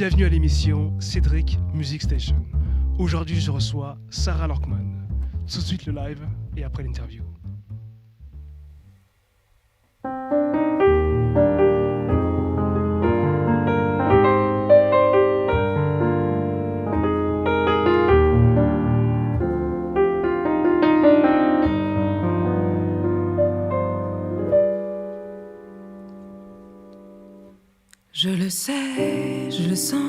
Bienvenue à l'émission Cédric Music Station. Aujourd'hui, je reçois Sarah Lorkman. Tout de suite le live et après l'interview. Je le sais, je le sens,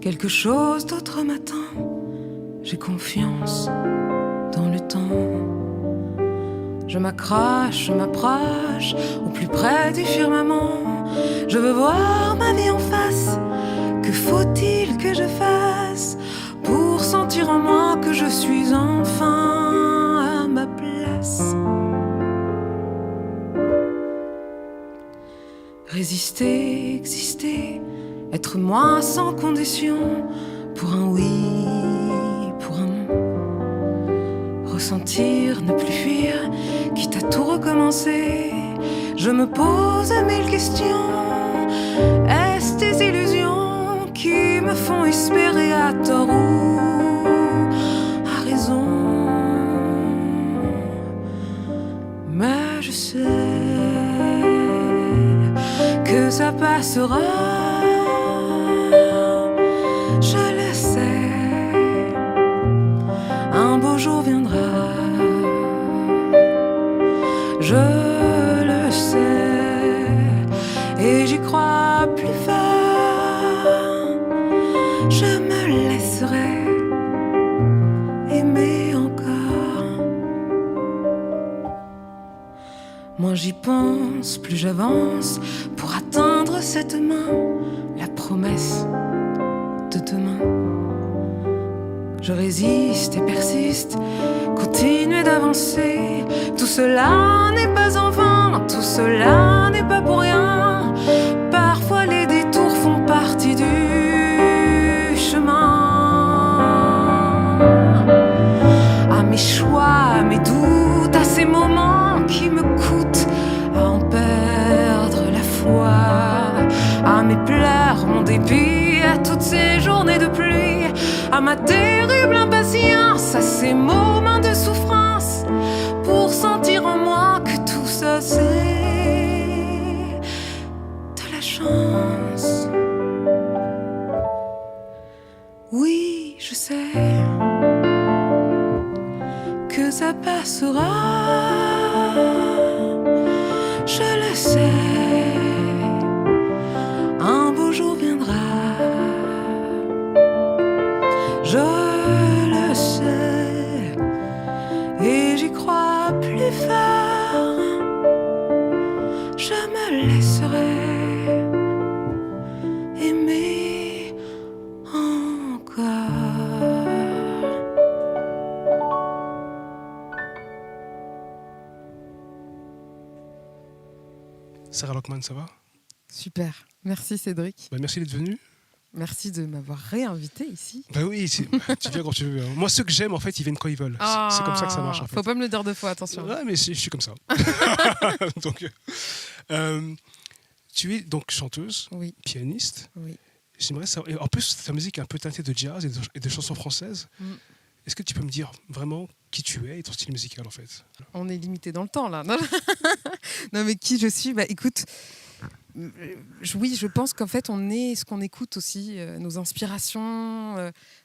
quelque chose d'autre m'attend. J'ai confiance dans le temps. Je m'accroche, je m'approche au plus près du firmament. Je veux voir ma vie en face. Que faut-il que je fasse pour sentir en moi que je suis enfin à ma place? Résister, exister, être moi sans condition, pour un oui, pour un non. Ressentir, ne plus fuir, quitte à tout recommencer. Je me pose mille questions. Est-ce des illusions qui me font espérer à tort ou à raison? Mais je sais que ça passera, je le sais, un beau jour viendra, je le sais, et j'y crois plus fort, je me laisserai aimer encore. Moins j'y pense, plus j'avance pour atteindre cette main, la promesse de demain. Je résiste et persiste, continuer d'avancer. Tout cela n'est pas en vain, tout cela n'est pas pour rien. Parfois les détours font partie du chemin. À mes choix, à mes doutes, à ces moments qui me coûtent à en perdre la foi, à mes pleurs, mon dépit, à toutes ces journées de pluie, à ma terrible impatience, à ces moments de souffrance, pour sentir en moi que tout ça c'est de la chance. Oui, je sais que ça passera, je le sais, un beau jour viendra, je le sais, et j'y crois plus fort, je me laisserai aimer encore. Sarah Lorkman, ça va? Super, merci Cédric. Merci d'être venu. Merci de m'avoir réinvité ici. Bah oui, tu viens quand tu veux. Hein. Moi, ceux que j'aime, en fait, ils viennent quand ils veulent. C'est comme ça que ça marche. En fait. Faut pas me le dire deux fois, attention. Ouais, mais je suis comme ça. Donc, tu es donc chanteuse, Oui. pianiste. Oui. J'aimerais savoir. Et en plus, ta musique est un peu teintée de jazz et de chansons françaises. Est-ce que tu peux me dire vraiment qui tu es et ton style musical en fait? On est limité dans le temps là. Non mais qui je suis? Bah écoute, oui, je pense qu'en fait on est ce qu'on écoute aussi, nos inspirations,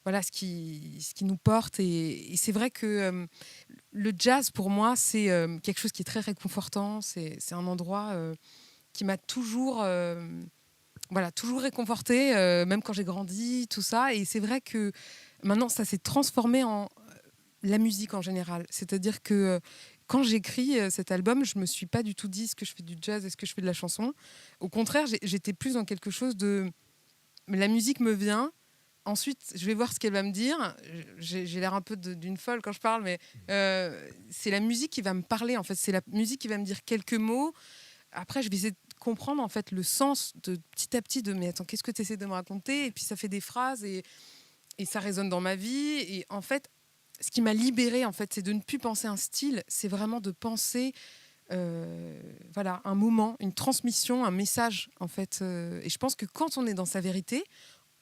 voilà ce qui nous porte. Et c'est vrai que le jazz pour moi c'est quelque chose qui est très réconfortant. C'est un endroit qui m'a toujours toujours réconfortée, même quand j'ai grandi, tout ça. Et c'est vrai que maintenant, ça s'est transformé en la musique en général. C'est-à-dire que quand j'écris cet album, je ne me suis pas du tout dit est-ce que je fais du jazz, est-ce que je fais de la chanson. Au contraire, j'étais plus dans quelque chose de... La musique me vient, ensuite je vais voir ce qu'elle va me dire. J'ai l'air un peu d'une folle quand je parle, mais c'est la musique qui va me parler, en fait. C'est la musique qui va me dire quelques mots. Après, je vais essayer de comprendre en fait, le sens de petit à petit de « mais attends, qu'est-ce que tu essaies de me raconter ?» Et puis ça fait des phrases et ça résonne dans ma vie. Et en fait, ce qui m'a libérée, en fait, c'est de ne plus penser un style, c'est vraiment de penser un moment, une transmission, un message, en fait. Et je pense que quand on est dans sa vérité,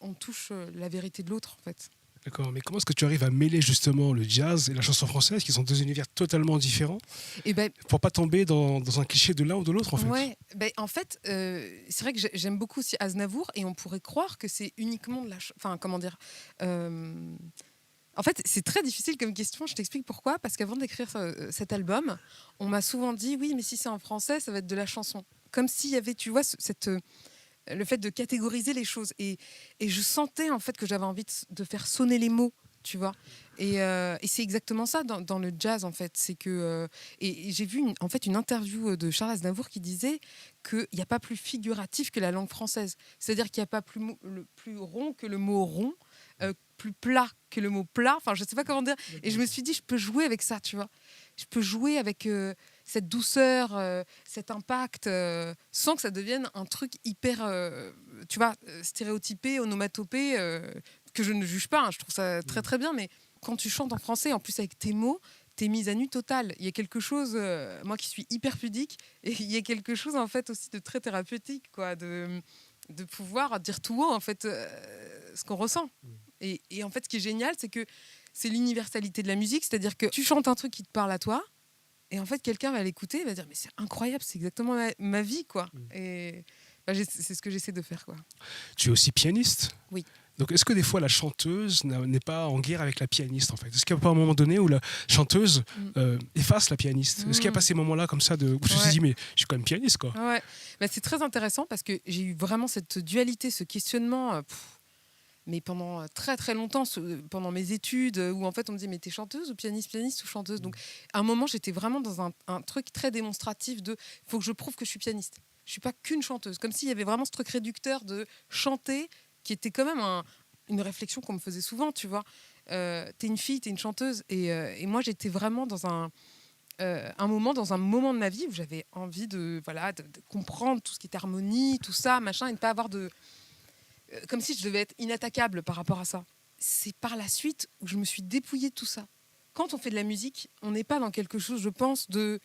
on touche la vérité de l'autre, en fait. D'accord, mais comment est-ce que tu arrives à mêler justement le jazz et la chanson française, qui sont deux univers totalement différents, Et ben, pour pas tomber dans un cliché de l'un ou de l'autre, en fait? ouais, en fait, c'est vrai que j'aime beaucoup aussi Aznavour, et on pourrait croire que c'est uniquement de la... Enfin, comment dire en fait, c'est très difficile comme question, je t'explique pourquoi. Parce qu'avant d'écrire cet album, on m'a souvent dit, oui, mais si c'est en français, ça va être de la chanson. Comme s'il y avait, tu vois, le fait de catégoriser les choses. Et je sentais en fait que j'avais envie de faire sonner les mots, tu vois. Et c'est exactement ça dans le jazz, en fait. C'est que, et j'ai vu en fait une interview de Charles Aznavour qui disait qu'il n'y a pas plus figuratif que la langue française. C'est-à-dire qu'il n'y a pas plus rond que le mot rond, plus plat que le mot plat. Enfin, je ne sais pas comment dire. Et je me suis dit, je peux jouer avec ça, tu vois. Je peux jouer avec cette douceur, cet impact, sans que ça devienne un truc hyper, tu vois, stéréotypé, onomatopé, que je ne juge pas. Hein. Je trouve ça très, très bien. Mais quand tu chantes en français, en plus avec tes mots, t'es mise à nu totale. Il y a quelque chose, moi qui suis hyper pudique, et il y a quelque chose en fait aussi de très thérapeutique, quoi, de pouvoir dire tout haut en fait ce qu'on ressent. Et en fait, ce qui est génial, c'est que c'est l'universalité de la musique, c'est-à-dire que tu chantes un truc qui te parle à toi, et en fait, quelqu'un va l'écouter et va dire mais c'est incroyable, c'est exactement ma vie, quoi. Et c'est ce que j'essaie de faire, quoi. Tu es aussi pianiste? Oui. Donc, est-ce que des fois la chanteuse n'est pas en guerre avec la pianiste, en fait? Est-ce qu'il n'y a pas un moment donné où la chanteuse efface la pianiste? Est-ce qu'il n'y a pas ces moments-là comme ça où tu te dis mais je suis quand même pianiste, quoi? Ouais. C'est très intéressant parce que j'ai eu vraiment cette dualité, ce questionnement. Mais pendant très très longtemps, pendant mes études, où en fait on me disait mais t'es chanteuse ou pianiste ou chanteuse. Donc à un moment j'étais vraiment dans un truc très démonstratif de faut que je prouve que je suis pianiste. Je suis pas qu'une chanteuse. Comme s'il y avait vraiment ce truc réducteur de chanter, qui était quand même une réflexion qu'on me faisait souvent, tu vois. T'es une fille, t'es une chanteuse. Et moi j'étais vraiment dans un moment de ma vie où j'avais envie de comprendre tout ce qui est harmonie, tout ça, machin, et ne pas avoir de... comme si je devais être inattaquable par rapport à ça. C'est par la suite où je me suis dépouillée de tout ça. Quand on fait de la musique, on n'est pas dans quelque chose, je pense, de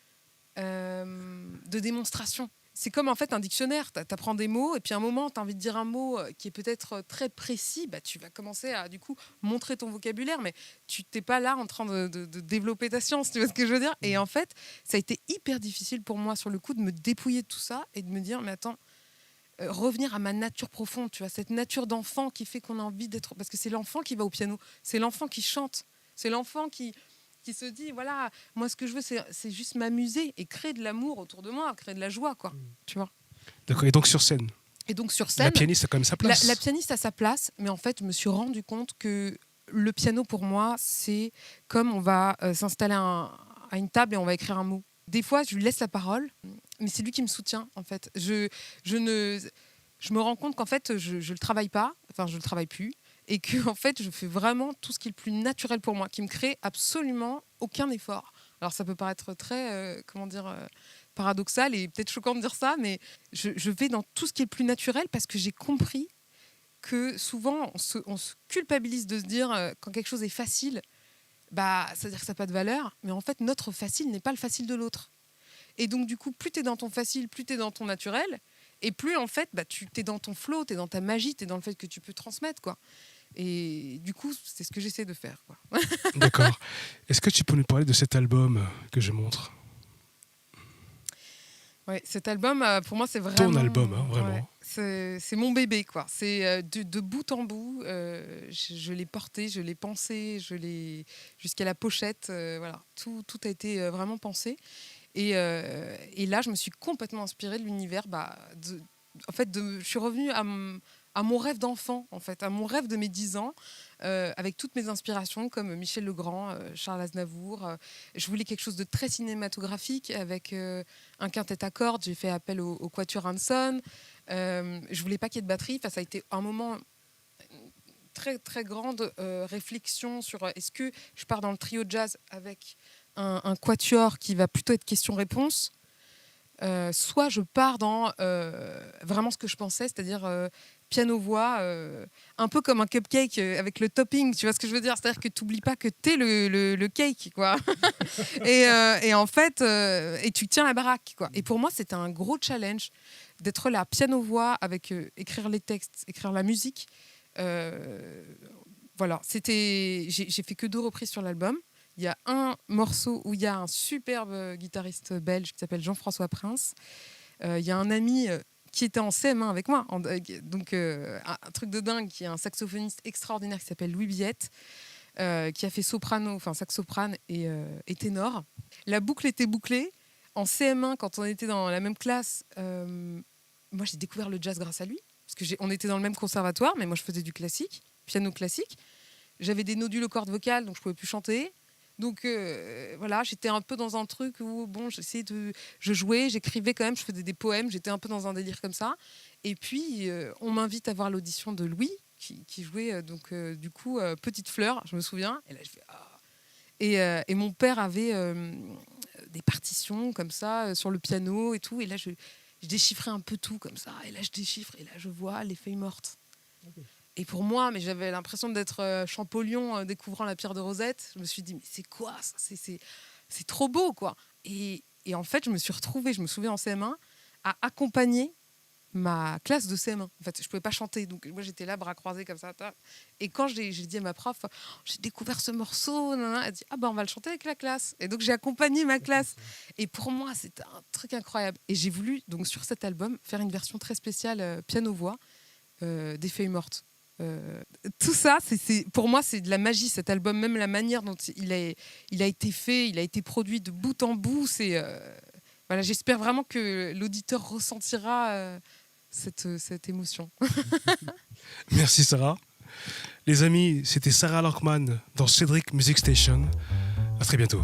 démonstration. C'est comme en fait un dictionnaire. Tu apprends des mots et puis à un moment, tu as envie de dire un mot qui est peut-être très précis. Tu vas commencer à du coup montrer ton vocabulaire, mais tu n'es pas là en train de développer ta science. Tu vois ce que je veux dire? Et en fait, ça a été hyper difficile pour moi sur le coup de me dépouiller de tout ça et de me dire mais attends, revenir à ma nature profonde, tu vois, cette nature d'enfant qui fait qu'on a envie d'être... Parce que c'est l'enfant qui va au piano, c'est l'enfant qui chante, c'est l'enfant qui se dit, voilà, moi ce que je veux, c'est juste m'amuser et créer de l'amour autour de moi, créer de la joie, quoi, tu vois. D'accord, et donc sur scène, la pianiste a quand même sa place. La pianiste a sa place, mais en fait, je me suis rendu compte que le piano, pour moi, c'est comme on va s'installer à une table et on va écrire un mot. Des fois, je lui laisse la parole, mais c'est lui qui me soutient, en fait. Je me rends compte qu'en fait, je le travaille pas, enfin, je le travaille plus, et que en fait, je fais vraiment tout ce qui est le plus naturel pour moi, qui me crée absolument aucun effort. Alors, ça peut paraître très, paradoxal et peut-être choquant de dire ça, mais je vais dans tout ce qui est le plus naturel parce que j'ai compris que souvent, on se culpabilise de se dire quand quelque chose est facile, ça veut dire que ça n'a pas de valeur, mais en fait, notre facile n'est pas le facile de l'autre. Et donc, du coup, plus tu es dans ton facile, plus tu es dans ton naturel, et plus, en fait, tu es dans ton flow, tu es dans ta magie, tu es dans le fait que tu peux transmettre, quoi. Et du coup, c'est ce que j'essaie de faire, quoi. D'accord. Est-ce que tu peux nous parler de cet album que je montre? Ouais, cet album, pour moi, c'est vraiment... Ton album, hein, vraiment. Ouais, c'est mon bébé, quoi. C'est de bout en bout. Je l'ai porté, je l'ai pensé, jusqu'à la pochette. Voilà, tout a été vraiment pensé. Et là, je me suis complètement inspirée de l'univers. Je suis revenue à mon rêve d'enfant, en fait, à mon rêve de mes 10 ans, avec toutes mes inspirations, comme Michel Legrand, Charles Aznavour. Je voulais quelque chose de très cinématographique, avec un quintet à cordes. J'ai fait appel au Quatuor Hanson. Je voulais pas qu'il y ait de batterie. Enfin, ça a été un moment... très, très grande réflexion sur est-ce que je pars dans le trio jazz avec un quatuor qui va plutôt être question-réponse, soit je pars dans vraiment ce que je pensais, c'est-à-dire piano-voix, un peu comme un cupcake avec le topping, tu vois ce que je veux dire? C'est-à-dire que tu n'oublies pas que tu es le cake, quoi. et en fait, et tu tiens la baraque, quoi. Et pour moi, c'était un gros challenge d'être là, piano-voix, avec écrire les textes, écrire la musique, Voilà, j'ai fait que 2 reprises sur l'album. Il y a un morceau où il y a un superbe guitariste belge qui s'appelle Jean-François Prince. Il y a un ami qui était en CM1 avec moi, donc un truc de dingue, qui est un saxophoniste extraordinaire qui s'appelle Louis Biette, qui a fait soprano, enfin sax-soprane et ténor. La boucle était bouclée. En CM1, quand on était dans la même classe, moi j'ai découvert le jazz grâce à lui, parce que on était dans le même conservatoire, mais moi je faisais du classique, piano classique. J'avais des nodules aux cordes vocales, donc je pouvais plus chanter. Donc voilà, j'étais un peu dans un truc où bon, je jouais, j'écrivais quand même, je faisais des poèmes, j'étais un peu dans un délire comme ça. Et puis on m'invite à voir l'audition de Louis qui jouait du coup Petite Fleur, je me souviens. Et là je fais et mon père avait des partitions comme ça sur le piano et tout. Et là je déchiffrais un peu tout comme ça. Et là je déchiffre et là je vois les feuilles mortes. Okay. Et pour moi, mais j'avais l'impression d'être Champollion découvrant la pierre de Rosette. Je me suis dit, mais c'est quoi ça ? C'est trop beau, quoi. Et en fait, je me suis retrouvée, je me souviens en CM1, à accompagner ma classe de CM1. En fait, je ne pouvais pas chanter, donc moi j'étais là, bras croisés comme ça. Et quand j'ai dit à ma prof, j'ai découvert ce morceau, elle dit, ah ben on va le chanter avec la classe. Et donc j'ai accompagné ma classe. Et pour moi, c'était un truc incroyable. Et j'ai voulu, donc sur cet album, faire une version très spéciale piano-voix des Feuilles mortes. Tout ça, pour moi, c'est de la magie, cet album. Même la manière dont il a été fait, il a été produit de bout en bout. Voilà, j'espère vraiment que l'auditeur ressentira cette émotion. Merci Sarah. Les amis, c'était Sarah Lankman dans Cédric Music Station. À très bientôt.